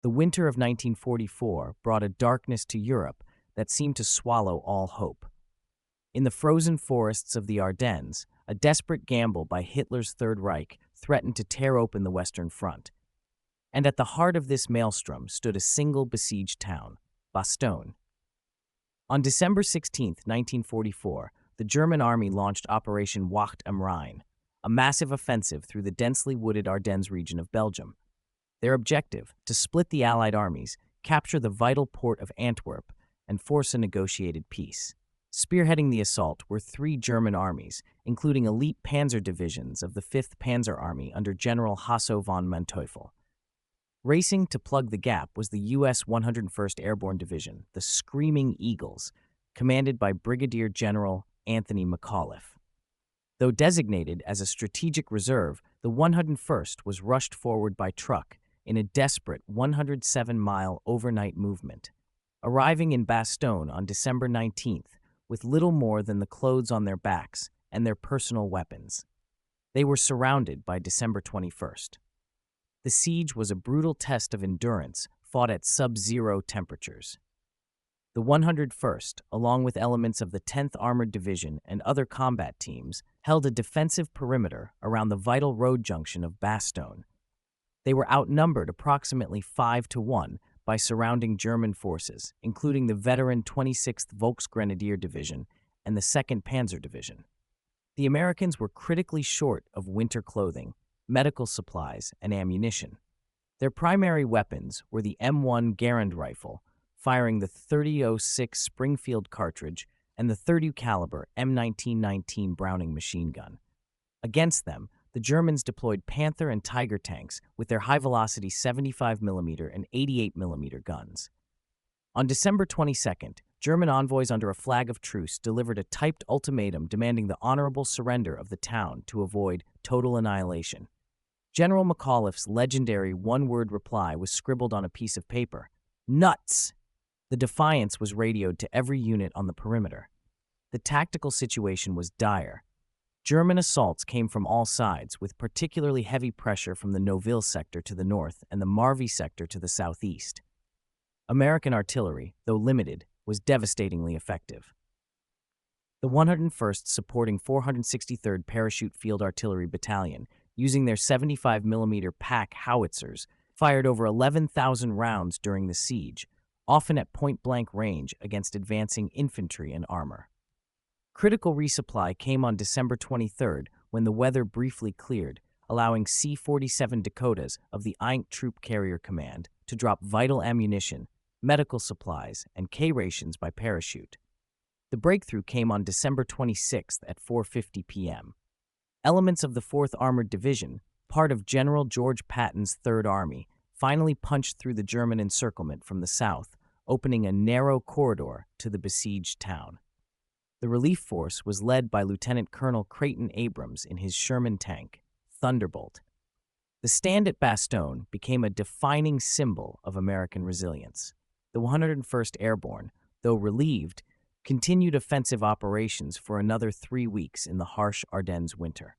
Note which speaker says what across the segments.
Speaker 1: The winter of 1944 brought a darkness to Europe that seemed to swallow all hope. In the frozen forests of the Ardennes, a desperate gamble by Hitler's Third Reich threatened to tear open the Western Front. And at the heart of this maelstrom stood a single besieged town, Bastogne. On December 16, 1944, the German army launched Operation Wacht am Rhein, a massive offensive through the densely wooded Ardennes region of Belgium. Their objective, to split the Allied armies, capture the vital port of Antwerp, and force a negotiated peace. Spearheading the assault were 3 German armies, including elite panzer divisions of the 5th Panzer Army under General Hasso von Manteuffel. Racing to plug the gap was the U.S. 101st Airborne Division, the Screaming Eagles, commanded by Brigadier General Anthony McAuliffe. Though designated as a strategic reserve, the 101st was rushed forward by truck in a desperate 107-mile overnight movement, arriving in Bastogne on December 19th with little more than the clothes on their backs and their personal weapons. They were surrounded by December 21st. The siege was a brutal test of endurance fought at sub-zero temperatures. The 101st, along with elements of the 10th Armored Division and other combat teams, held a defensive perimeter around the vital road junction of Bastogne. They were outnumbered approximately 5-1 by surrounding German forces, including the veteran 26th Volksgrenadier Division and the 2nd Panzer Division. The Americans were critically short of winter clothing, medical supplies, and ammunition. Their primary weapons were the M1 Garand rifle, firing the .30-06 Springfield cartridge, and the .30 caliber M1919 Browning machine gun. Against them, the Germans deployed Panther and Tiger tanks with their high-velocity 75mm and 88mm guns. On December 22nd, German envoys under a flag of truce delivered a typed ultimatum demanding the honorable surrender of the town to avoid total annihilation. General McAuliffe's legendary one-word reply was scribbled on a piece of paper: "Nuts!" The defiance was radioed to every unit on the perimeter. The tactical situation was dire. German assaults came from all sides, with particularly heavy pressure from the Noville sector to the north and the Marvy sector to the southeast. American artillery, though limited, was devastatingly effective. The 101st, supporting 463rd Parachute Field Artillery Battalion, using their 75mm pack howitzers, fired over 11,000 rounds during the siege, often at point-blank range against advancing infantry and armor. Critical resupply came on December 23rd when the weather briefly cleared, allowing C-47 Dakotas of the INC Troop Carrier Command to drop vital ammunition, medical supplies, and K-rations by parachute. The breakthrough came on December 26th at 4:50 p.m. Elements of the 4th Armored Division, part of General George Patton's Third Army, finally punched through the German encirclement from the south, opening a narrow corridor to the besieged town. The relief force was led by Lieutenant Colonel Creighton Abrams in his Sherman tank, Thunderbolt. The stand at Bastogne became a defining symbol of American resilience. The 101st Airborne, though relieved, continued offensive operations for another 3 weeks in the harsh Ardennes winter.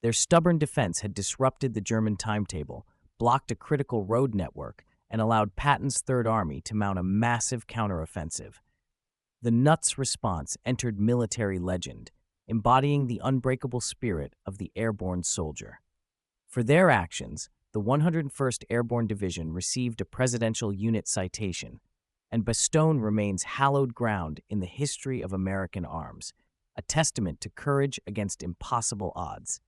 Speaker 1: Their stubborn defense had disrupted the German timetable, blocked a critical road network, and allowed Patton's Third Army to mount a massive counteroffensive. The Nuts response entered military legend, embodying the unbreakable spirit of the airborne soldier. For their actions, the 101st Airborne Division received a Presidential Unit Citation, and Bastogne remains hallowed ground in the history of American arms, a testament to courage against impossible odds.